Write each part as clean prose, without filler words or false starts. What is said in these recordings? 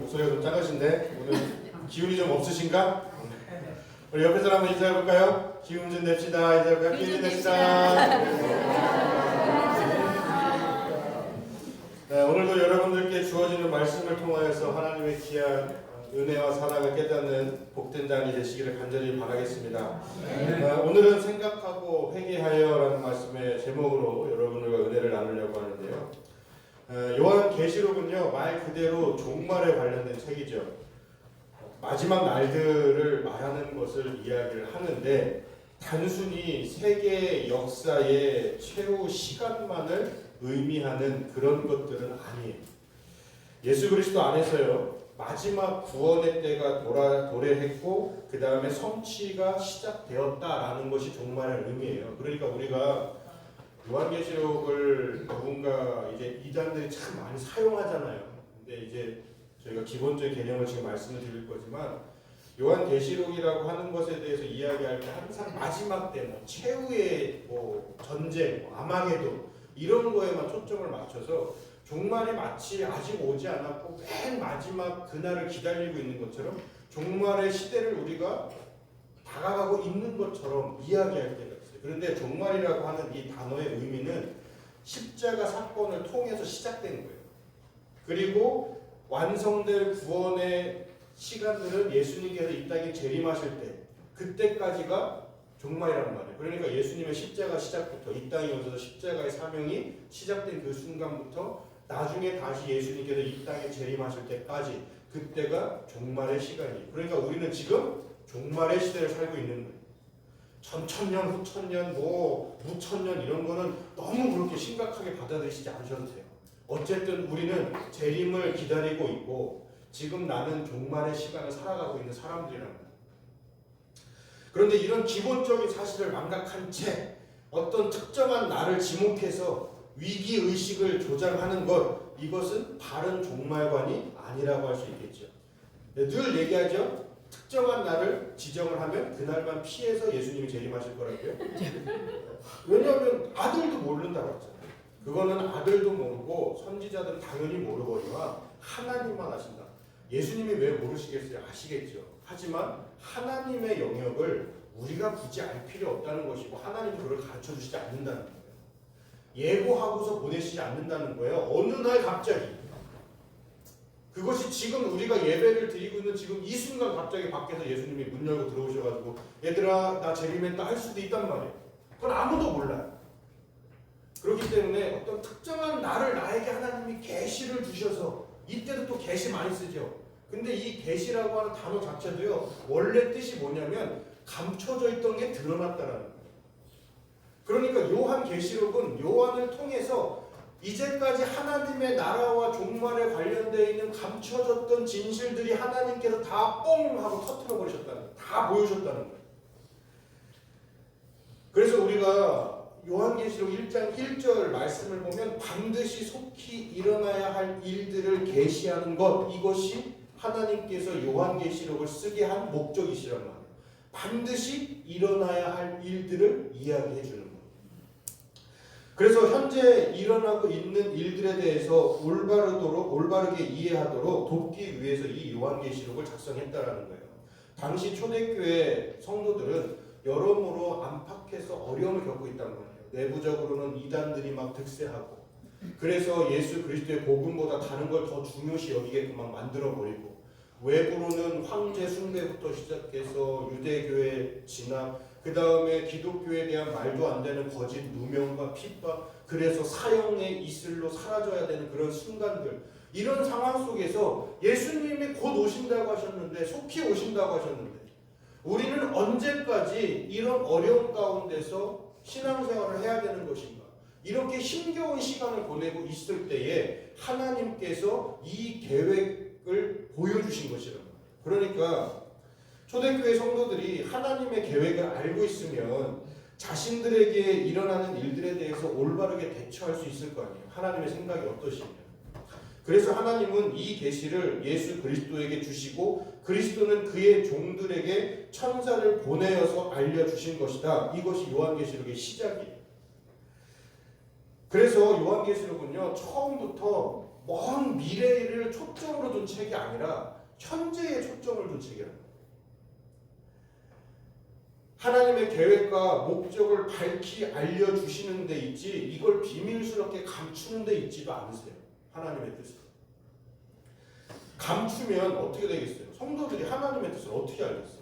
목소리가 좀 작으신데 오늘 기운이 좀 없으신가? 우리 옆에 사람 한번 인사해볼까요? 기운 좀 냅시다. 인사해볼까요? 기운 좀 냅시다. 네, 오늘도 여러분들께 주어지는 말씀을 통하여서 하나님의 귀한 은혜와 사랑을 깨닫는 복된 자리 되시기를 간절히 바라겠습니다. 오늘은 생각하고 회개하여라는 말씀의 제목으로 여러분들과 은혜를 나누려고 하는데요. 요한계시록은요, 말 그대로 종말에 관련된 책이죠. 마지막 날들을 말하는 것을 이야기를 하는데 단순히 세계 역사의 최후 시간만을 의미하는 그런 것들은 아니에요. 예수 그리스도 안에서요, 마지막 구원의 때가 도래했고 그 다음에 성취가 시작되었다라는 것이 종말의 의미예요. 그러니까 우리가 요한계시록을 누군가 이제 이단들이 참 많이 사용하잖아요. 근데 이제 저희가 기본적인 개념을 지금 말씀을 드릴 거지만 요한계시록이라고 하는 것에 대해서 이야기할 때 항상 마지막 때 최후의 전쟁, 아마게돈 이런 거에만 초점을 맞춰서 종말이 마치 아직 오지 않았고 맨 마지막 그날을 기다리고 있는 것처럼 종말의 시대를 우리가 다가가고 있는 것처럼 이야기할 때가 있어요. 그런데 종말이라고 하는 이 단어의 의미는 십자가 사건을 통해서 시작된 거예요. 그리고 완성될 구원의 시간들은 예수님께서 이 땅에 재림하실 때 그때까지가 종말이란 말이에요. 그러니까 예수님의 십자가 시작부터 이 땅에 오셔서 십자가의 사명이 시작된 그 순간부터 나중에 다시 예수님께서 이 땅에 재림하실 때까지 그때가 종말의 시간이에요. 그러니까 우리는 지금 종말의 시대를 살고 있는 거예요. 전천년, 후천년, 무천년 이런 거는 너무 그렇게 심각하게 받아들이시지 않으셔도 돼요. 어쨌든 우리는 재림을 기다리고 있고 지금 나는 종말의 시간을 살아가고 있는 사람들이란 말이에요. 그런데 이런 기본적인 사실을 망각한 채 어떤 특정한 날을 지목해서 위기의식을 조장하는 것, 이것은 바른 종말관이 아니라고 할 수 있겠죠. 늘 얘기하죠. 특정한 날을 지정을 하면 그날만 피해서 예수님이 재림하실 거라고요. 왜냐하면 아들도 모른다고 했잖아요. 그거는 아들도 모르고 선지자들은 당연히 모르거니와 하나님만 아신다. 예수님이 왜 모르시겠어요? 아시겠죠. 하지만 하나님의 영역을 우리가 굳이 알 필요 없다는 것이고 하나님도 그걸 가르쳐 주시지 않는다는 거예요. 예고하고서 보내시지 않는다는 거예요. 어느 날 갑자기. 그것이 지금 우리가 예배를 드리고 있는 지금 이 순간 갑자기 밖에서 예수님이 문 열고 들어오셔가지고 얘들아 나 재림했다 할 수도 있단 말이에요. 그건 아무도 몰라요. 그렇기 때문에 어떤 특정한 날을 나에게 하나님이 계시를 주셔서 이때도 또 계시 많이 쓰죠. 근데 이 계시라고 하는 단어 자체도요, 원래 뜻이 뭐냐면 감춰져 있던 게 드러났다라는 거예요. 그러니까 요한계시록은 요한을 통해서 이제까지 하나님의 나라와 종말에 관련되어 있는 감춰졌던 진실들이 하나님께서 다 뽕 하고 터뜨려 버리셨다는 거예요. 다 보여주셨다는 거예요. 그래서 우리가 요한계시록 1장 1절 말씀을 보면 반드시 속히 일어나야 할 일들을 계시하는 것, 이것이 하나님께서 요한계시록을 쓰게 한 목적이시란 말이에요. 반드시 일어나야 할 일들을 이야기해 주는 거예요. 그래서 현재 일어나고 있는 일들에 대해서 올바르게 이해하도록 돕기 위해서 이 요한계시록을 작성했다라는 거예요. 당시 초대교회 성도들은 여러모로 안팎에서 어려움을 겪고 있단 말이에요. 내부적으로는 이단들이 막 득세하고, 그래서 예수 그리스도의 복음보다 다른 걸 더 중요시 여기게끔 막 만들어버리고, 외부로는 황제 숭배부터 시작해서 유대교회 진압, 그 다음에 기독교에 대한 말도 안 되는 거짓 누명과 핍박, 그래서 사형의 이슬로 사라져야 되는 그런 순간들, 이런 상황 속에서 예수님이 곧 오신다고 하셨는데, 속히 오신다고 하셨는데, 우리는 언제까지 이런 어려움 가운데서 신앙생활을 해야 되는 것인가? 이렇게 힘겨운 시간을 보내고 있을 때에 하나님께서 이 계획을 보여주신 것이란 말이에요. 그러니까 초대교회 성도들이 하나님의 계획을 알고 있으면 자신들에게 일어나는 일들에 대해서 올바르게 대처할 수 있을 거 아니에요. 하나님의 생각이 어떠시냐. 그래서 하나님은 이 계시를 예수 그리스도에게 주시고 그리스도는 그의 종들에게 천사를 보내어서 알려주신 것이다. 이것이 요한계시록의 시작이에요. 그래서 요한계시록은요, 처음부터 먼 미래를 초점으로 둔 책이 아니라 현재에 초점을 둔 책이라는 거예요. 하나님의 계획과 목적을 밝히 알려주시는 데 있지 이걸 비밀스럽게 감추는 데 있지도 않으세요. 하나님의 뜻을. 감추면 어떻게 되겠어요? 성도들이 하나님의 뜻을 어떻게 알겠어요?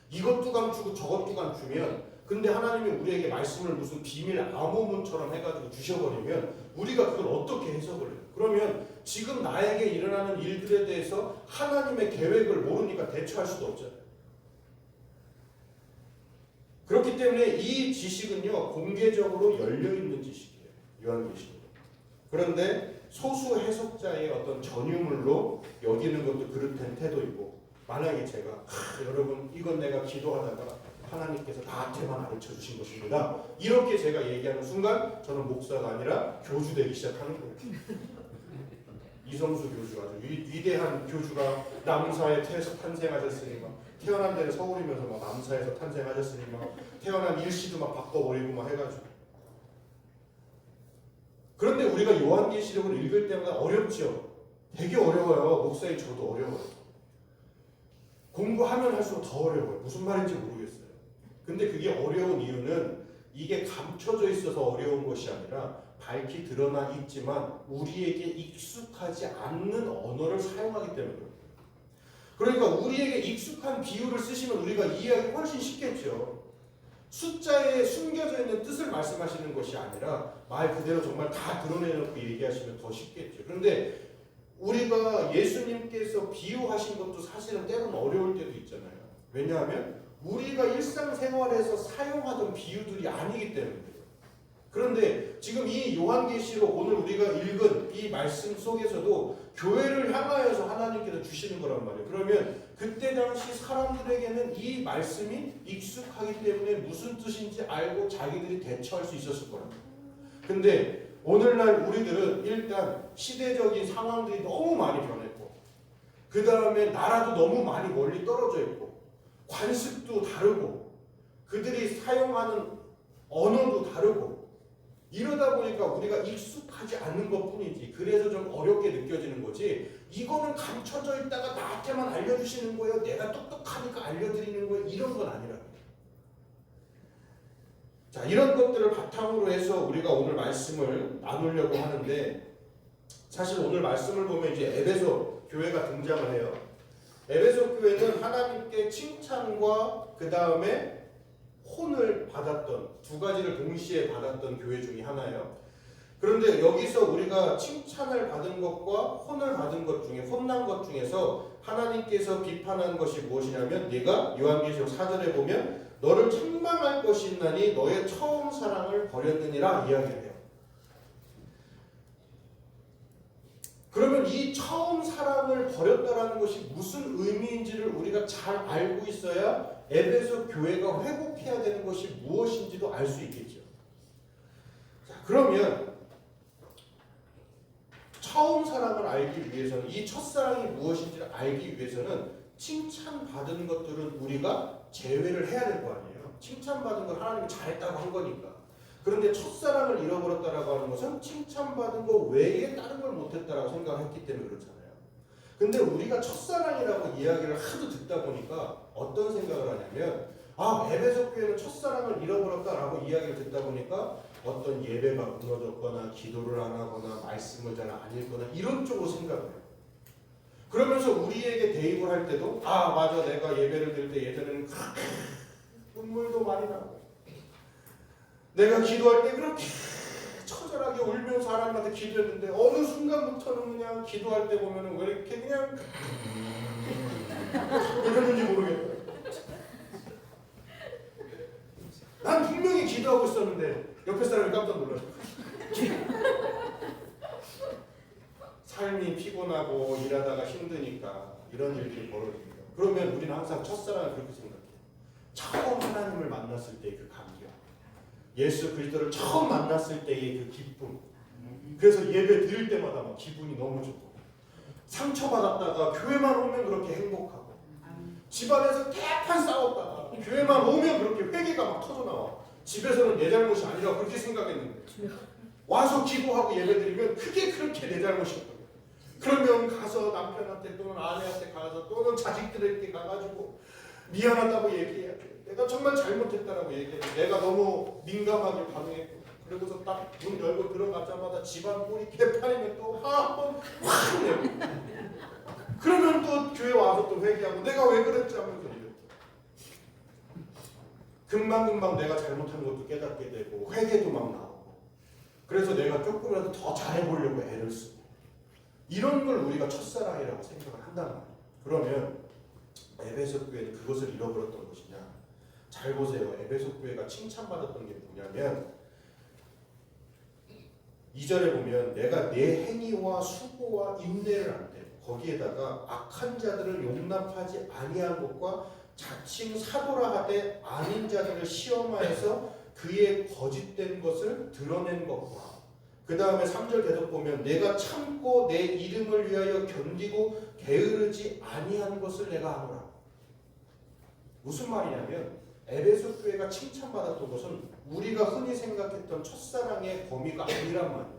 이것도 감추고 저것도 감추면 근데 하나님이 우리에게 말씀을 무슨 비밀 암호문처럼 해가지고 주셔버리면 우리가 그걸 어떻게 해석을 해요? 그러면 지금 나에게 일어나는 일들에 대해서 하나님의 계획을 모르니까 대처할 수도 없잖아요. 그렇기 때문에 이 지식은요 공개적으로 열려있는 지식이에요. 요한계시록. 그런데 소수 해석자의 어떤 전유물로 여기는 것도 그릇된 태도이고 만약에 제가 여러분 이건 내가 기도하다가 하나님께서 나한테만 가르쳐 주신 것입니다. 이렇게 제가 얘기하는 순간 저는 목사가 아니라 교주 되기 시작하는 거예요. 이성수 교주 아주 위대한 교주가 남사에 탄생하셨으니 막 태어난 데는 서울이면서 막 남사에서 탄생하셨으니 막 태어난 일시도 막 바꿔버리고 막 해가지고 그런데 우리가 요한계시록을 읽을 때마다 어렵죠. 되게 어려워요. 목사님 저도 어려워요. 공부하면 할수록 더 어려워요. 무슨 말인지 모르겠어요. 근데 그게 어려운 이유는 이게 감춰져 있어서 어려운 것이 아니라 밝히 드러나 있지만 우리에게 익숙하지 않는 언어를 사용하기 때문에 그러니까 우리에게 익숙한 비유를 쓰시면 우리가 이해하기 훨씬 쉽겠죠. 숫자에 숨겨져 있는 뜻을 말씀하시는 것이 아니라 말 그대로 정말 다 드러내놓고 얘기하시면 더 쉽겠죠. 그런데 우리가 예수님께서 비유하신 것도 사실은 때로는 어려울 때도 있잖아요. 왜냐하면 우리가 일상생활에서 사용하던 비유들이 아니기 때문에 그런데 지금 이 요한계시록 오늘 우리가 읽은 이 말씀 속에서도 교회를 향하여서 하나님께서 주시는 거란 말이에요. 그러면 그때 당시 사람들에게는 이 말씀이 익숙하기 때문에 무슨 뜻인지 알고 자기들이 대처할 수 있었을 거란 말이에요. 근데 오늘날 우리들은 일단 시대적인 상황들이 너무 많이 변했고 그 다음에 나라도 너무 많이 멀리 떨어져 있고 관습도 다르고 그들이 사용하는 언어도 다르고 이러다 보니까 우리가 익숙하지 않는 것뿐이지 그래서 좀 어렵게 느껴지는 거지 이거는 감춰져 있다가 나한테만 알려주시는 거예요. 내가 똑똑하니까 알려드리는 거예요. 이런 건 아니라고요. 자, 이런 것들을 바탕으로 해서 우리가 오늘 말씀을 나누려고 하는데 사실 오늘 말씀을 보면 이제 에베소 교회가 등장을 해요. 에베소 교회는 하나님께 칭찬과 그 다음에 혼을 받았던 두 가지를 동시에 받았던 교회 중에 하나예요. 그런데 여기서 우리가 칭찬을 받은 것과 혼을 받은 것 중에 혼난 것 중에서 하나님께서 비판한 것이 무엇이냐면 네가 요한계시록 4절에 보면 너를 책망할 것이 있나니 너의 처음 사랑을 버렸느니라 이야기를 해요. 그러면 이 처음 사랑을 버렸다라는 것이 무슨 의미인지를 우리가 잘 알고 있어야 에베소 교회가 회복해야 되는 것이 무엇인지도 알 수 있겠죠. 자, 그러면 처음 사랑을 알기 위해서는 이 첫사랑이 무엇인지를 알기 위해서는 칭찬받은 것들은 우리가 제외를 해야 될 거 아니에요. 칭찬받은 건 하나님이 잘했다고 한 거니까. 그런데 첫사랑을 잃어버렸다라고 하는 것은 칭찬받은 것 외에 다른 걸 못했다라고 생각을 했기 때문에 그렇잖아요. 근데 우리가 첫사랑이라고 이야기를 하도 듣다 보니까 어떤 생각을 하냐면 에베소 교회는 첫사랑을 잃어버렸다라고 이야기를 듣다 보니까 어떤 예배가 무너졌거나 기도를 안 하거나 말씀을 잘 안 읽거나 이런 쪽으로 생각을 해요. 그러면서 우리에게 대입을 할 때도 맞아 내가 예배를 드릴 때 예전에는 눈물도 많이 나고 내가 기도할 때 그렇게 처절하게 울면서 하나님한테 기도했는데 어느 순간부터는 그냥 기도할 때 보면은 왜 이렇게 그냥 왜 그러는지 모르겠어요. 난 분명히 기도하고 있었는데 옆에 사람이 깜짝 놀랐어. 삶이 피곤하고 일하다가 힘드니까 이런 일들이 벌어집니다. 그러면 우리는 항상 첫사랑을 그렇게 생각해요. 처음 하나님을 만났을 때의 그 감격, 예수 그리스도를 처음 만났을 때의 그 기쁨. 그래서 예배 드릴 때마다 막 기분이 너무 좋고 상처받았다가 교회만 오면 그렇게 행복하고 집안에서 대판 싸웠다가 교회만 오면 그렇게 회개가 막 터져나와. 집에서는 내 잘못이 아니라 그렇게 생각했는데 와서 기도하고 예배 드리면 그게 그렇게 내 잘못이었거든요. 그러면 가서 남편한테 또는 아내한테 가서 또는 자식들에게 가가지고 미안하다고 얘기해야 돼. 내가 정말 잘못했다라고 얘기해. 내가 너무 민감하게 반응했고, 그러고서 딱 문 열고 들어가자마자 집안 꼴이 개판이면 또 한번 확 내고, 그러면 또 교회 와서 또 회개하고 내가 왜 그랬지 하면서 이래. 금방금방 내가 잘못한 것도 깨닫게 되고 회개도 막 나오고, 그래서 내가 조금이라도 더 잘해보려고 애를 쓰고, 이런 걸 우리가 첫사랑이라고 생각을 한단 말이에요. 그러면 에베소 교회는 그것을 잃어버렸던 것이냐? 잘 보세요. 에베소 교회가 칭찬받았던 게 뭐냐면 2절에 보면 내가 내 행위와 수고와 인내를 안 돼. 거기에다가 악한 자들을 용납하지 아니한 것과 자칭 사도라 하되 아닌 자들을 시험하여서 그의 거짓된 것을 드러낸 것과, 그 다음에 3절 계속 보면 내가 참고 내 이름을 위하여 견디고 게으르지 아니한 것을 내가 하노라. 무슨 말이냐면 에베소 교회가 칭찬받았던 것은 우리가 흔히 생각했던 첫사랑의 범위가 아니란 말이에요.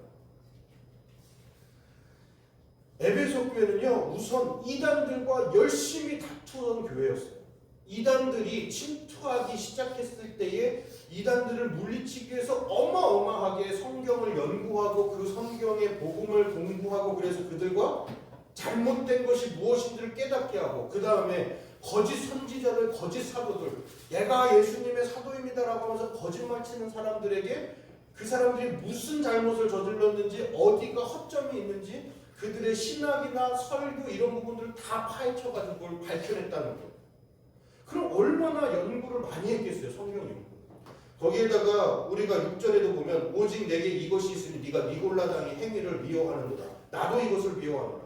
에베소 교회는요, 우선 이단들과 열심히 다투던 교회였어요. 이단들이 침투하기 시작했을 때에 이단들을 물리치기 위해서 어마어마하게 성경을 연구하고 그 성경의 복음을 공부하고, 그래서 그들과 잘못된 것이 무엇인지를 깨닫게 하고, 그 다음에 거짓 선지자들, 거짓 사도들, 얘가 예수님의 사도입니다라고 하면서 거짓말 치는 사람들에게 그 사람들이 무슨 잘못을 저질렀는지, 어디가 허점이 있는지, 그들의 신학이나 설교 이런 부분들을 다 파헤쳐가지고 그걸 밝혀냈다는 거예요. 그럼 얼마나 연구를 많이 했겠어요, 성경 연구. 거기에다가 우리가 6절에도 보면 오직 내게 이것이 있으니 네가 니골라당의 행위를 미워하는도다. 나도 이것을 미워하노라.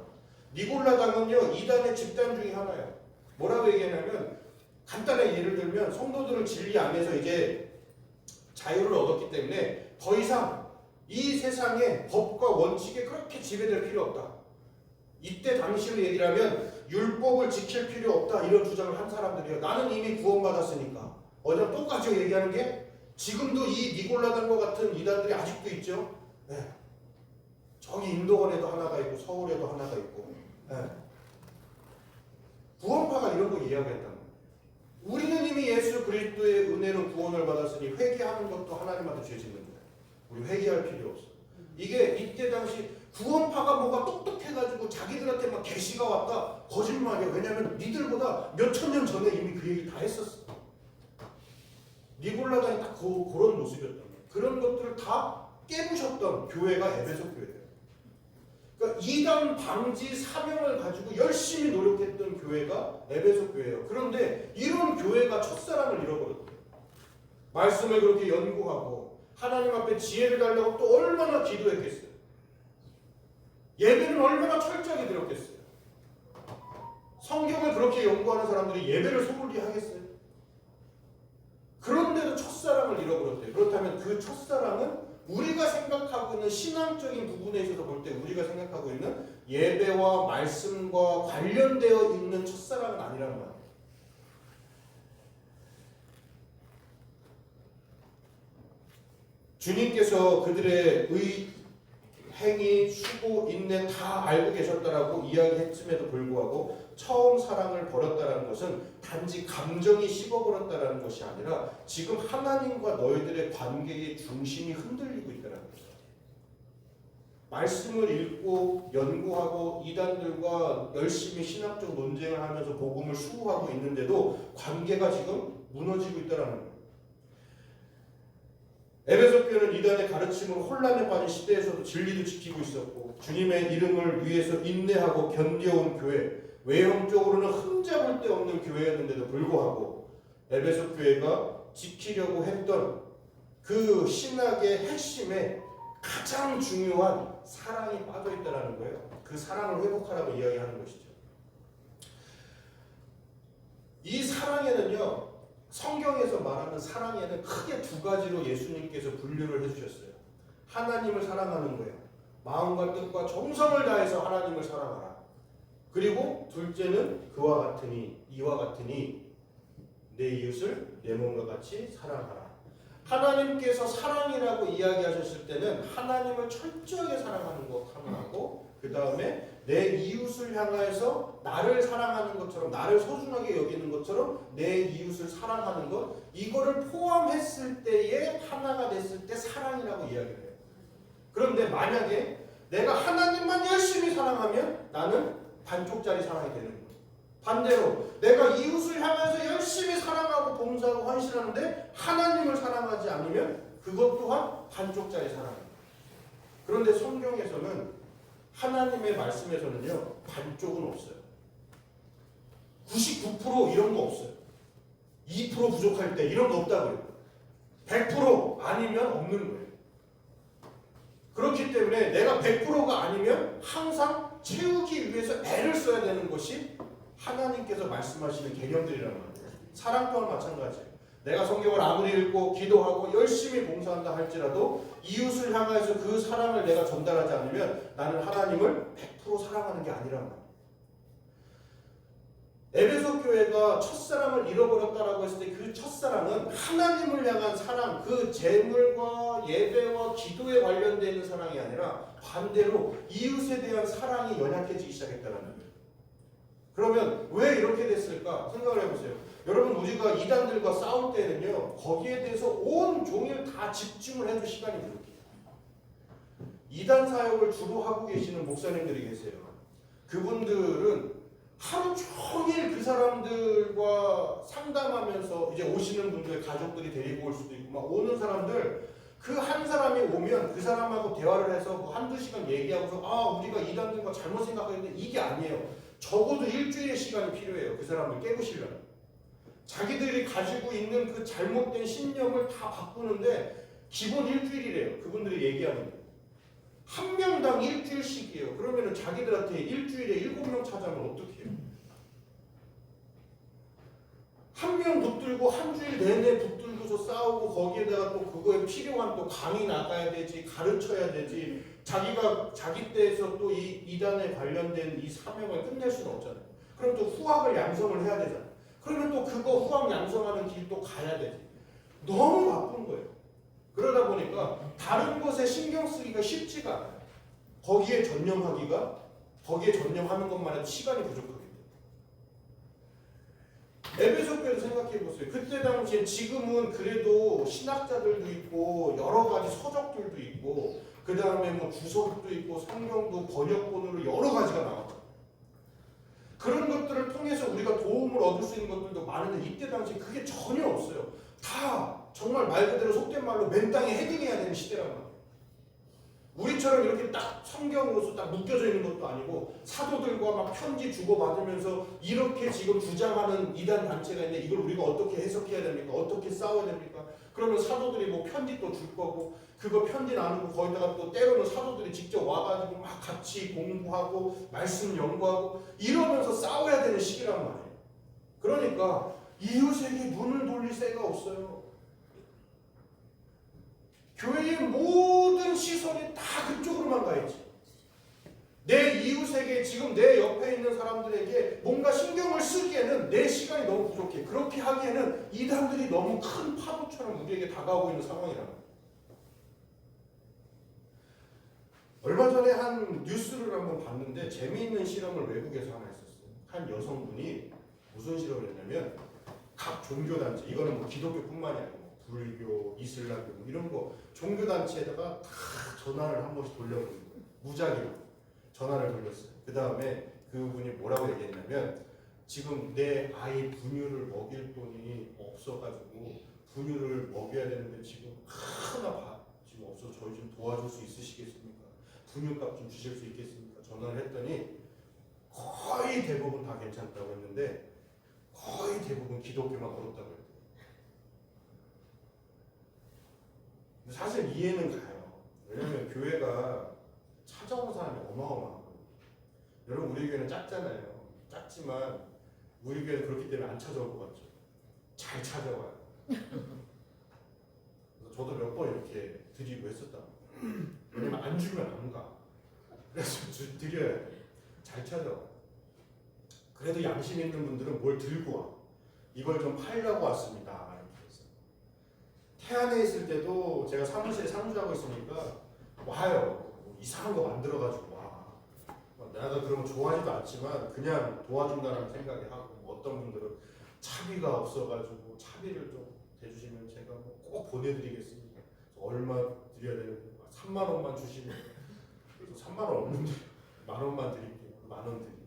니골라당은요, 이단의 집단 중에 하나예요. 뭐라고 얘기하냐면, 간단하게 예를 들면 성도들은 진리 안에서 이제 자유를 얻었기 때문에 더 이상 이 세상의 법과 원칙에 그렇게 지배될 필요 없다. 이때 당시로 얘기를 하면 율법을 지킬 필요 없다, 이런 주장을 한 사람들이에요. 나는 이미 구원받았으니까. 어제 똑같이 얘기하는 게 지금도 이 니골라당과 같은 이단들이 아직도 있죠. 네. 저기 인도원에도 하나가 있고 서울에도 하나가 있고. 네. 구원파가 이런 거 이야기했단 말이에요. 우리는 이미 예수 그리스도의 은혜로 구원을 받았으니 회개하는 것도 하나님한테 죄 짓는 거예요. 우리 회개할 필요 없어. 이게 이때 당시 구원파가 뭐가 똑똑해가지고 자기들한테 막 계시가 왔다, 거짓말이야. 왜냐면 니들보다 몇천 년 전에 이미 그 얘기 다 했었어. 니골라당이 딱 그런 모습이었단 말이야. 그런 것들을 다 깨부셨던 교회가 에베소 교회예요. 그러니까 이단 방지 사명을 가지고 열심히 노력했던 교회가 에베소 교회예요. 그런데 이런 교회가 첫사랑을 잃어버렸대요. 말씀을 그렇게 연구하고 하나님 앞에 지혜를 달라고 또 얼마나 기도했겠어요. 예배는 얼마나 철저하게 드렸겠어요. 성경을 그렇게 연구하는 사람들이 예배를 소홀히 하겠어요? 그런데도 첫사랑을 잃어버렸대요. 그렇다면 그 첫사랑은 우리가 생각하고 있는 신앙적인 부분에 있어서 볼 때 우리가 생각하고 있는 예배와 말씀과 관련되어 있는 첫사랑은 아니라는 말이에요. 주님께서 그들의 행위, 수고, 인내 다 알고 계셨다라고 이야기했음에도 불구하고 처음 사랑을 버렸다는 것은 단지 감정이 식어버렸다는 것이 아니라 지금 하나님과 너희들의 관계의 중심이 흔들리고 있다는 거죠. 말씀을 읽고 연구하고 이단들과 열심히 신학적 논쟁을 하면서 복음을 수호하고 있는데도 관계가 지금 무너지고 있다는 거예요. 에베소 교회는 이단의 가르침으로 혼란에 빠진 시대에서도 진리도 지키고 있었고 주님의 이름을 위해서 인내하고 견뎌온 교회, 외형적으로는 흠잡을 데 없는 교회였는데도 불구하고 에베소 교회가 지키려고 했던 그 신학의 핵심에 가장 중요한 사랑이 빠져있다는 거예요. 그 사랑을 회복하라고 이야기하는 것이죠. 이 사랑에는요, 성경에서 말하는 사랑에는 크게 두 가지로 예수님께서 분류를 해주셨어요. 하나님을 사랑하는 거예요. 마음과 뜻과 정성을 다해서 하나님을 사랑하라. 그리고 둘째는 그와 같으니, 이와 같으니 내 이웃을 내 몸과 같이 사랑하라. 하나님께서 사랑이라고 이야기하셨을 때는 하나님을 철저하게 사랑하는 것 하나하고 그 다음에 내 이웃을 향해서 나를 사랑하는 것처럼, 나를 소중하게 여기는 것처럼 내 이웃을 사랑하는 것, 이거를 포함했을 때에 하나가 됐을 때 사랑이라고 이야기를 해요. 그런데 만약에 내가 하나님만 열심히 사랑하면 나는 반쪽짜리 사랑이 되는 거예요. 반대로 내가 이웃을 향해서 열심히 사랑하고 봉사하고 헌신하는데 하나님을 사랑하지 않으면 그것 또한 반쪽짜리 사랑이에요. 그런데 성경에서는, 하나님의 말씀에서는요, 반쪽은 없어요. 99% 이런 거 없어요. 2% 부족할 때 이런 거 없다고요. 100% 아니면 없는 거예요. 그렇기 때문에 내가 100%가 아니면 항상 채우기 위해서 애를 써야 되는 것이 하나님께서 말씀하시는 개념들이란 말이에요. 사랑 또한 마찬가지예요. 내가 성경을 아무리 읽고 기도하고 열심히 봉사한다 할지라도 이웃을 향해서 그 사랑을 내가 전달하지 않으면 나는 하나님을 100% 사랑하는 게 아니란 말이에요. 에베소 교회가 첫사랑을 잃어버렸다라고 했을 때 그 첫사랑은 하나님을 향한 사랑, 그 제물과 예배와 기도에 관련되어 있는 사랑이 아니라 반대로 이웃에 대한 사랑이 연약해지기 시작했다는 거예요. 그러면 왜 이렇게 됐을까 생각을 해보세요. 여러분, 우리가 이단들과 싸울 때는요, 거기에 대해서 온 종일 다 집중을 해도 시간이 부족해요. 이단 사역을 주로 하고 계시는 목사님들이 계세요. 그분들은 하루 종일 그 사람들과 상담하면서, 이제 오시는 분들 가족들이 데리고 올 수도 있고, 막 오는 사람들, 그 한 사람이 오면 그 사람하고 대화를 해서 뭐 한두 시간 얘기하고서, 아, 우리가 이단들과 잘못 생각하는데 이게 아니에요. 적어도 일주일의 시간이 필요해요. 그 사람을 깨우시려면. 자기들이 가지고 있는 그 잘못된 신념을 다 바꾸는데 기본 일주일이래요. 그분들이 얘기하는 게. 한 명당 일주일씩이에요. 그러면은 자기들한테 일주일에 7명 찾아오면 어떡해요? 한 명 붙들고 한 주일 내내 붙들고서 싸우고, 거기에다가 또 그거에 필요한 또 강의 나가야 되지, 가르쳐야 되지, 자기가 자기 때에서 또 이 이단에 관련된 이 사명을 끝낼 수는 없잖아요. 그럼 또 후학을 양성을 해야 되잖아요. 그러면 또 그거 후학 양성하는 길 또 가야 되지. 너무 바쁜 거예요. 그러다 보니까 다른 것에 신경 쓰기가 쉽지가 않아요. 거기에 전념하기가, 거기에 전념하는 것만 해도 시간이 부족하기 때문에. 에베소 교회도 생각해 보세요. 그때 당시에, 지금은 그래도 신학자들도 있고 여러 가지 서적들도 있고, 그 다음에 뭐 주석도 있고 성경도 번역본으로 여러 가지가 나왔죠. 그런 것들을 통해서 우리가 도움을 얻을 수 있는 것들도 많은데, 이때 당시 그게 전혀 없어요. 다 정말 말 그대로 속된 말로 맨 땅에 헤딩해야 되는 시대란 말이에요. 우리처럼 이렇게 딱 성경으로서 딱 묶여져 있는 것도 아니고, 사도들과 막 편지 주고받으면서 이렇게 지금 주장하는 이단 단체가 있는데 이걸 우리가 어떻게 해석해야 됩니까? 어떻게 싸워야 됩니까? 그러면 사도들이 뭐 편지 또 줄 거고, 그거 편지 나누고, 거기다가 또 때로는 사도들이 직접 와가지고 막 같이 공부하고 말씀 연구하고 이러면서 싸워야 되는 시기란 말이에요. 그러니까 이웃에게 눈을 돌릴 새가 없어요. 교회의 모든 시선이 다 그쪽으로만 가 있지. 내 이웃에게, 지금 내 옆에 있는 사람들에게 뭔가 신경을 쓰기에는 내 시간이 너무 부족해. 그렇게 하기에는 이단들이 너무 큰 파도처럼 우리에게 다가오고 있는 상황이라는 거예요. 얼마 전에 한 뉴스를 한번 봤는데 재미있는 실험을 외국에서 하나 했었어요. 한 여성분이 무슨 실험을 했냐면, 각 종교단체, 이거는 뭐 기독교뿐만이 아니고 불교, 이슬람교 이런 거 종교단체에다가 다 전화를 한 번씩 돌려보는 거예요. 무작위로 전화를 돌렸어요. 그 다음에 그분이 뭐라고 얘기했냐면, 지금 내 아이 분유를 먹일 돈이 없어가지고 분유를 먹여야 되는데 지금 하나 지금 없어서 저희 좀 도와줄 수 있으시겠습니까? 분유값 좀 주실 수 있겠습니까? 전화를 했더니 거의 대부분 다 괜찮다고 했는데, 거의 대부분 기독교만 어렵다고 했어요. 사실 이해는 가요. 왜냐면 교회가 찾아오는 사람이 어마어마하거든요. 여러분, 우리 교회는 작잖아요. 작지만 우리 교회는 그렇기 때문에 안 찾아올 것 같죠. 잘 찾아와요. 그래서 저도 몇 번 이렇게 드리고 했었다. 왜냐면 안 주면 안 가. 그래서 드려야 돼. 잘 찾아와. 그래도 양심 있는 분들은 뭘 들고 와. 이걸 좀 팔려고 왔습니다. 이렇게 해서. 태안에 있을 때도 제가 사무실에 상주하고 있으니까 와요. 뭐 이상한 거 만들어가지고 와. 내가 그런 거 좋아하지도 않지만 그냥 도와준다는 생각이 하고, 어떤 분들은 차비가 없어가지고 차비를 좀 대주시면 제가 꼭 보내드리겠습니다. 얼마 드려야 되는데 3만 원만 주시면, 그래서 3만 원 없는데 1만 원만 드릴게요. 1만 원 드리고.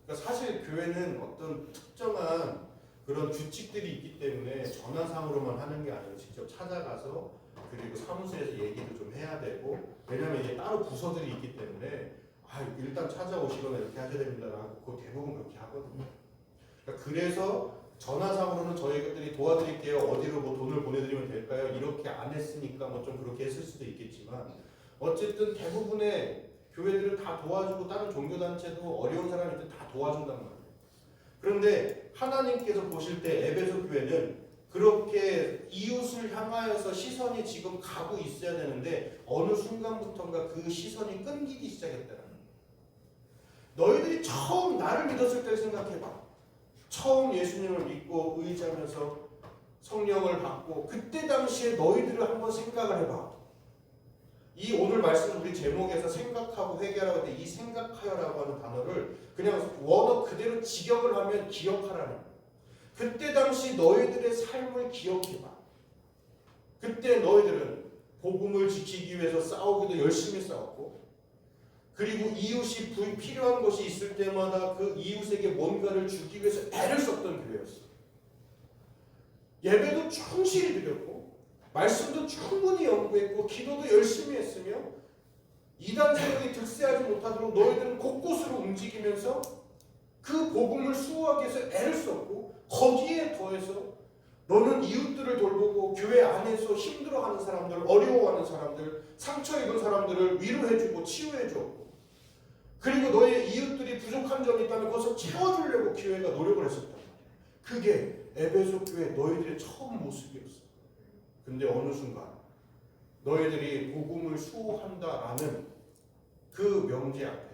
그러니까 사실 교회는 어떤 특정한 그런 규칙들이 있기 때문에 전화상으로만 하는 게 아니고 직접 찾아가서, 그리고 사무소에서 얘기도 좀 해야 되고, 왜냐면 이제 따로 부서들이 있기 때문에 일단 찾아오시거나 이렇게 하셔야 됩니다라고 그 대부분 그렇게 하거든요. 그러니까 그래서 전화상으로는 저희들이 도와드릴게요, 어디로 뭐 돈을 보내드리면 될까요, 이렇게 안 했으니까 뭐 좀 그렇게 했을 수도 있겠지만, 어쨌든 대부분의 교회들은 다 도와주고, 다른 종교단체도 어려운 사람이 다 도와준단 말이에요. 그런데 하나님께서 보실 때 에베소 교회는 그렇게 이웃을 향하여서 시선이 지금 가고 있어야 되는데 어느 순간부터인가 그 시선이 끊기기 시작했다는 거예요. 너희들이 처음 나를 믿었을 때 생각해봐. 처음 예수님을 믿고 의지하면서 성령을 받고, 그때 당시에 너희들을 한번 생각을 해봐. 이 오늘 말씀 우리 제목에서 생각하고 회개하라고 할 때 이 생각하여라고 하는 단어를 그냥 원어 그대로 직역을 하면 기억하라는 거예요. 그때 당시 너희들의 삶을 기억해봐. 그때 너희들은 복음을 지키기 위해서 싸우기도 열심히 싸웠고, 그리고 이웃이 필요한 것이 있을 때마다 그 이웃에게 뭔가를 주기 위해서 애를 썼던 교회였어. 예배도 충실히 드렸고, 말씀도 충분히 연구했고, 기도도 열심히 했으며, 이단 세력이 득세하지 못하도록 너희들은 곳곳으로 움직이면서 그 복음을 수호하기 위해서 애를 썼고, 거기에 더해서 너는 이웃들을 돌보고 교회 안에서 힘들어하는 사람들, 어려워하는 사람들, 상처 입은 사람들을 위로해주고 치유해주고, 그리고 너의 이웃들이 부족한 점이 있다면 그것을 채워주려고 교회가 노력을 했었단 말이야. 그게 에베소 교회 너희들의 처음 모습이었어. 근데 어느 순간 너희들이 복음을 수호한다라는 그 명제 앞에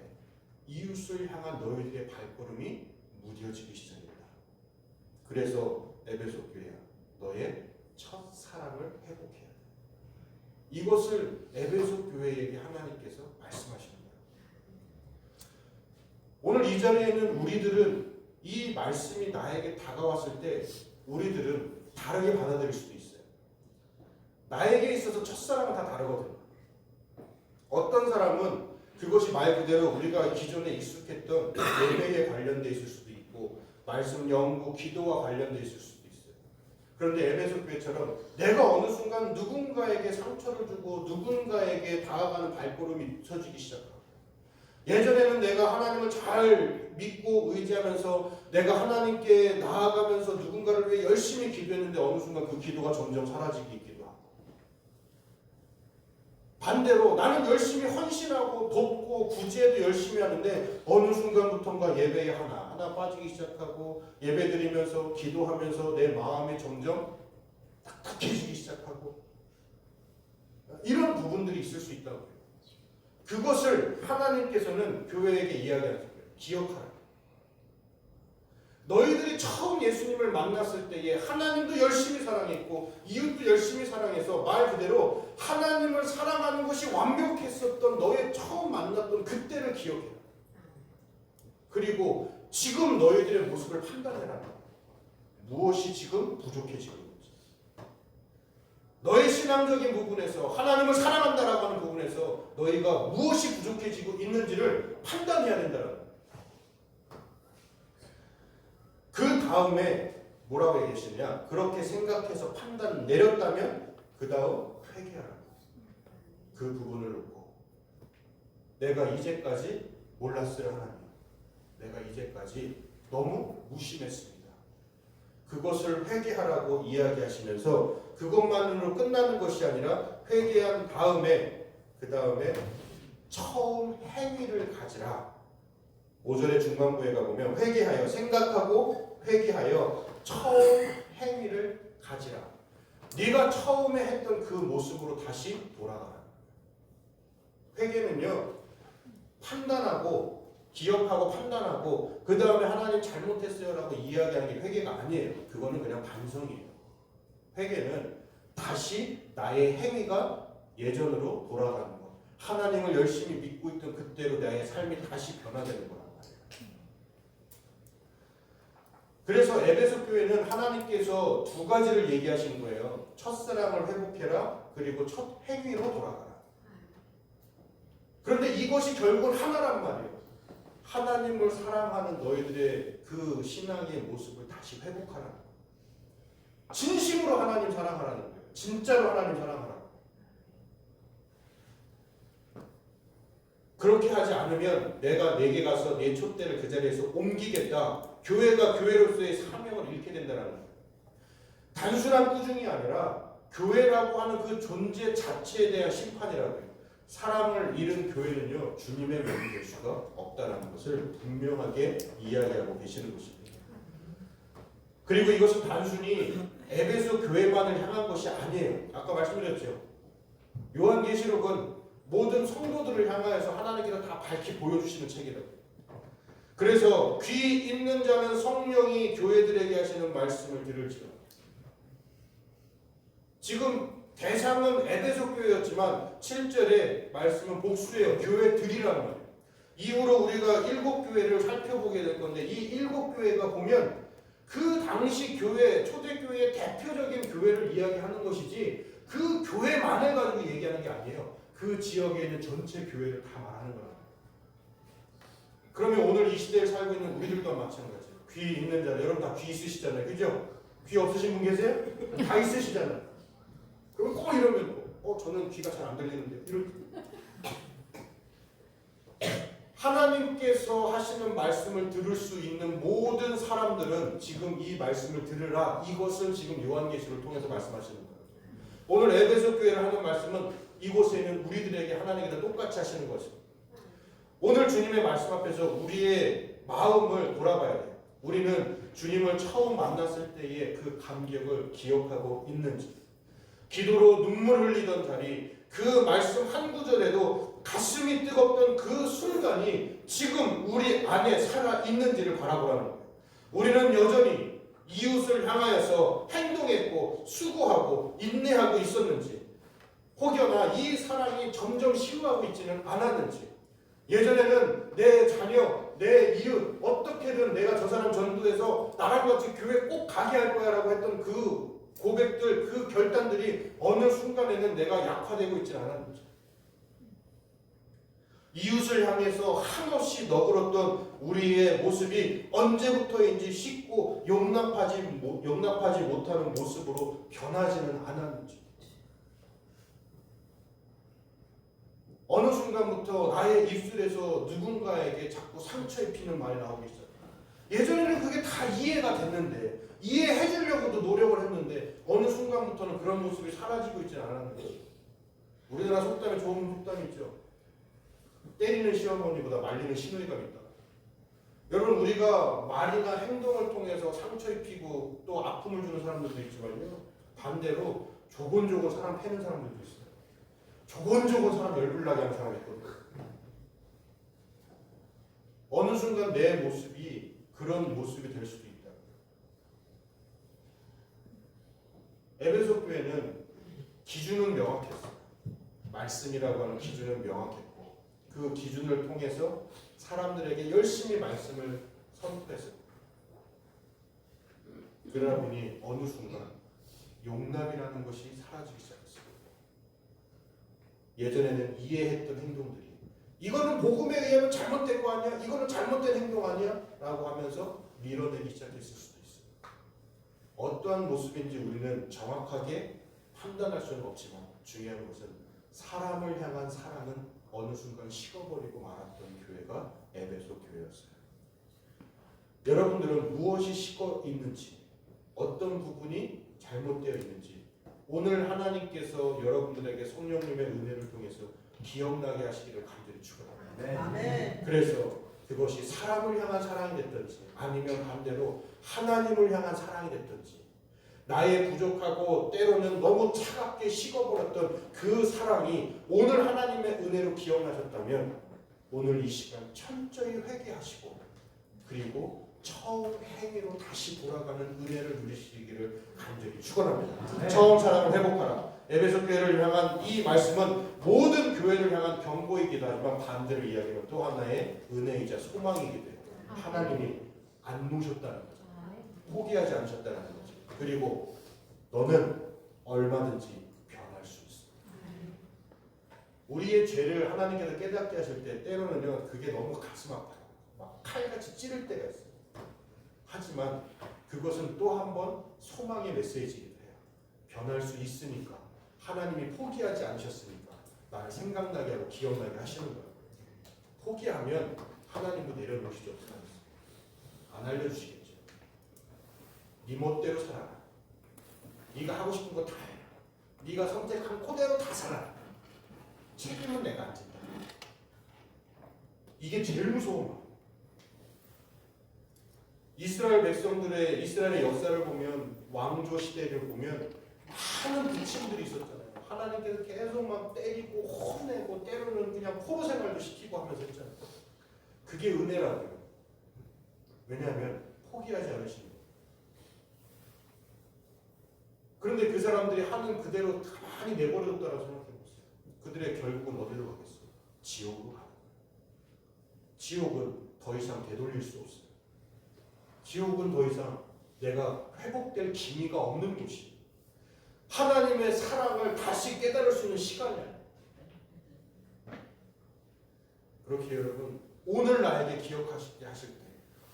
이웃을 향한 너희들의 발걸음이 무뎌지기 시작했다. 그래서 에베소 교회야, 너의 첫 사랑을 회복해야 돼. 이것을 에베소 교회에게 하나님께서 말씀하시는 거예요. 오늘 이 자리에는 우리들은 이 말씀이 나에게 다가왔을 때 우리들은 다르게 받아들일 수도 있어요. 나에게 있어서 첫사랑은 다 다르거든요. 어떤 사람은 그것이 말 그대로 우리가 기존에 익숙했던 예배에 관련돼 있을 수도 있고, 말씀 연구, 기도와 관련돼 있을 수도 있어요. 그런데 에베소 교회처럼 내가 어느 순간 누군가에게 상처를 주고 누군가에게 다가가는 발걸음이 늦춰지기 시작하고, 예전에는 내가 하나님을 잘 믿고 의지하면서 내가 하나님께 나아가면서 누군가를 위해 열심히 기도했는데 어느 순간 그 기도가 점점 사라지기도 하고, 반대로 나는 열심히 헌신하고 돕고 구제도 열심히 하는데 어느 순간부터인가 예배에 하나 빠지기 시작하고, 예배 드리면서 기도하면서 내 마음이 점점 딱딱해지기 시작하고, 이런 부분들이 있을 수 있다고 해요. 그것을 하나님께서는 교회에게 이야기하는 거예요. 기억하라. 너희들이 처음 예수님을 만났을 때에 하나님도 열심히 사랑했고 이웃도 열심히 사랑해서 말 그대로 하나님을 사랑하는 것이 완벽했었던 너의 처음 만났던 그때를 기억해라. 그리고 지금 너희들의 모습을 판단해라. 무엇이 지금 부족해지고 있는지. 너의 신앙적인 부분에서 하나님을 사랑한다라고 하는 부분에서 너희가 무엇이 부족해지고 있는지를 판단해야 된다는 거예요. 그 다음에 뭐라고 얘기하시느냐, 그렇게 생각해서 판단 내렸다면 그 다음 회개하라고. 그 부분을 놓고 내가 이제까지 몰랐어요 하나님, 내가 이제까지 너무 무심했습니다. 그것을 회개하라고 이야기하시면서 그것만으로 끝나는 것이 아니라 회개한 다음에 그 다음에 처음 행위를 가지라. 5절의 중반부에 가보면 회개하여, 생각하고 회개하여 처음 행위를 가지라. 네가 처음에 했던 그 모습으로 다시 돌아가라. 회개는요, 판단하고 기억하고 판단하고 그 다음에 하나님 잘못했어요 라고 이야기하는 게 회개가 아니에요. 그거는 그냥 반성이에요. 회개는 다시 나의 행위가 예전으로 돌아가는 것, 하나님을 열심히 믿고 있던 그때로 나의 삶이 다시 변화되는 거란 말이에요. 그래서 에베소 교회는 하나님께서 두 가지를 얘기하신 거예요. 첫사랑을 회복해라. 그리고 첫 행위로 돌아가라. 그런데 이것이 결국은 하나란 말이에요. 하나님을 사랑하는 너희들의 그 신앙의 모습을 다시 회복하라는 거예요. 진심으로 하나님 사랑하라는 거예요. 진짜로 하나님 사랑하라고. 그렇게 하지 않으면 내가 내게 가서 내 촛대를 그 자리에서 옮기겠다. 교회가 교회로서의 사명을 잃게 된다는 거예요. 단순한 꾸중이 아니라 교회라고 하는 그 존재 자체에 대한 심판이라고요. 사랑을 잃은 교회는요, 주님의 몸이 될 수가 없다는 것을 분명하게 이야기하고 계시는 것입니다. 그리고 이것은 단순히 에베소 교회만을 향한 것이 아니에요. 아까 말씀드렸죠. 요한계시록은 모든 성도들을 향하여서 하나님께서 다 밝히 보여주시는 책이라고. 그래서 귀 있는 자는 성령이 교회들에게 하시는 말씀을 들을지어다. 지금 대상은 에베소 교회였지만 7절의 말씀은 복수예요. 교회들이라는 말이에요. 이후로 우리가 7교회를 살펴보게 될 건데 이 7교회가 보면 그 당시 교회, 초대교회의 대표적인 교회를 이야기하는 것이지 그 교회만을 가지고 얘기하는 게 아니에요. 그 지역에 있는 전체 교회를 다 말하는 거예요. 그러면 오늘 이 시대에 살고 있는 우리들도 마찬가지예요. 귀 있는 자, 여러분 다 귀 있으시잖아요. 그죠? 귀 없으신 분 계세요? 다 있으시잖아요. 그럼 꼭 이러면 저는 귀가 잘 안 들리는데 이렇게 하나님께서 하시는 말씀을 들을 수 있는 모든 사람들은 지금 이 말씀을 들으라. 이것을 지금 요한계시를 통해서 말씀하시는 거예요. 오늘 에베소 교회를 하는 말씀은 이곳에 있는 우리들에게 하나님께서 똑같이 하시는 것이죠. 오늘 주님의 말씀 앞에서 우리의 마음을 돌아봐야 돼요. 우리는 주님을 처음 만났을 때의 그 감격을 기억하고 있는지, 기도로 눈물 흘리던 자리, 그 말씀 한 구절에도 가슴이 뜨겁던 그 순간이 지금 우리 안에 살아있는지를 바라보라는 거예요. 우리는 여전히 이웃을 향하여서 행동했고 수고하고 인내하고 있었는지, 혹여나 이 사랑이 점점 식어가고 있지는 않았는지, 예전에는 내 자녀, 내 이웃 어떻게든 내가 저 사람 전도해서 나랑 같이 교회 꼭 가게 할 거야 라고 했던 그 고백들, 그 결단들이 어느 순간에는 내가 약화되고 있지 않았는지, 이웃을 향해서 한없이 너그럽던 우리의 모습이 언제부터인지 식고 용납하지 못하는 모습으로 변하지는 않았는지, 어느 순간부터 나의 입술에서 누군가에게 자꾸 상처 입히는 말이 나오기 시작해요. 예전에는 그게 다 이해가 됐는데, 이해해 주려고도 노력을 했는데 어느 순간부터는 그런 모습이 사라지고 있지 않았는지. 우리나라 속담에 좋은 속담이 있죠. 때리는 시어머니보다 말리는 시누이가 있다. 여러분, 우리가 말이나 행동을 통해서 상처 입히고 또 아픔을 주는 사람들도 있지만요, 반대로 조곤조곤 사람 패는 사람들도 있어요. 조곤조곤 사람 열불나게 하는 사람이 있거든요. 어느 순간 내 모습이 그런 모습이 될 수도 있다. 에베소 교회는 기준은 명확했어요. 말씀이라고 하는 기준은 명확했고, 그 기준을 통해서 사람들에게 열심히 말씀을 선포했어요. 그러다 보니 어느 순간 용납이라는 것이 사라지기 시작했어요. 예전에는 이해했던 행동들이 이거는 복음에 의하면 잘못된 거 아니야? 이거는 잘못된 행동 아니야? 라고 하면서 밀어내기 시작했을 수도 있어요. 어떠한 모습인지 우리는 정확하게 판단할 수는 없지만 중요한 것은 사람을 향한 사랑은 어느 순간 식어버리고 말았던 교회가 에베소 교회였어요. 여러분들은 무엇이 식어 있는지, 어떤 부분이 잘못되어 있는지 오늘 하나님께서 여러분들에게 성령님의 은혜를 통해서 기억나게 하시기를 간절히 축원합니다. 아멘. 그래서 그것이 사람을 향한 사랑이 됐든지 아니면 반대로 하나님을 향한 사랑이 됐든지, 나의 부족하고 때로는 너무 차갑게 식어버렸던 그 사랑이 오늘 하나님의 은혜로 기억나셨다면 오늘 이 시간 철저히 회개하시고 그리고 처음 행위로 다시 돌아가는 은혜를 누리시기를 간절히 축원합니다. 처음 사랑을 회복하라. 에베소 교회를 향한 이 말씀은 모든 교회를 향한 경고이기도 하지만 반대로 이야기하면 또 하나의 은혜이자 소망이기도 해요. 하나님이 안 놓으셨다는 거죠. 포기하지 않으셨다는 거죠. 그리고 너는 얼마든지 변할 수 있어. 우리의 죄를 하나님께서 깨닫게 하실 때 때로는요 그게 너무 가슴 아파요. 막 칼같이 찌를 때가 있어요. 하지만 그것은 또 한 번 소망의 메시지이기도 해요. 변할 수 있으니까 하나님이 포기하지 않으셨으니까 나를 생각나게 하고 기억나게 하시는 거예요. 포기하면 하나님도 내려놓으시지 어떡하겠어요. 안 알려주시겠죠. 네 멋대로 살아라. 네가 하고 싶은 거 다 해라. 네가 선택한 그대로 다 살아라. 책임은 내가 안 진다. 이게 제일 무서운 거예요. 이스라엘의 역사를 보면 왕조 시대를 보면 많은 부침들이 있었잖아요. 하나님께서 계속 막 때리고 혼내고 때로는 그냥 포로 생활도 시키고 하면서 했잖아요. 그게 은혜라고요. 왜냐하면 포기하지 않으시는 거예요. 그런데 그 사람들이 하는 그대로 가만히 내버려뒀다고 생각해보세요. 그들의 결국은 어디로 가겠어요? 지옥으로 가요. 지옥은 더 이상 되돌릴 수 없어요. 지옥은 더 이상 내가 회복될 기미가 없는 곳이에요. 하나님의 사랑을 다시 깨달을 수 있는 시간이 아니에요. 그렇게 여러분 오늘 나에게 기억하시게 하실 때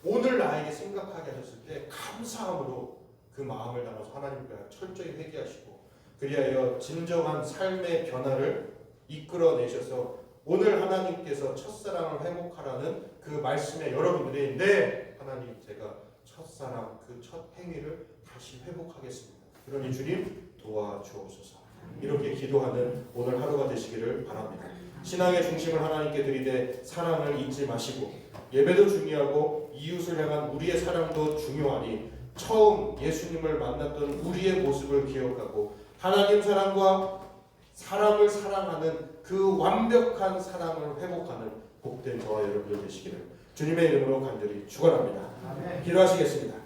오늘 나에게 생각하게 하셨을 때 감사함으로 그 마음을 담아서 하나님께 철저히 회개하시고 그리하여 진정한 삶의 변화를 이끌어내셔서 오늘 하나님께서 첫사랑을 회복하라는 그 말씀에 여러분들이 네 하나님 제가 첫사랑 그 첫 행위를 다시 회복하겠습니다. 그러니 주님 도와주옵소서. 이렇게 기도하는 오늘 하루가 되시기를 바랍니다. 신앙의 중심을 하나님께 드리되 사랑을 잊지 마시고 예배도 중요하고 이웃을 향한 우리의 사랑도 중요하니 처음 예수님을 만났던 우리의 모습을 기억하고 하나님 사랑과 사람을 사랑하는 그 완벽한 사랑을 회복하는 복된 저와 여러분들 되시기를 주님의 이름으로 간절히 축원합니다. 기도하시겠습니다.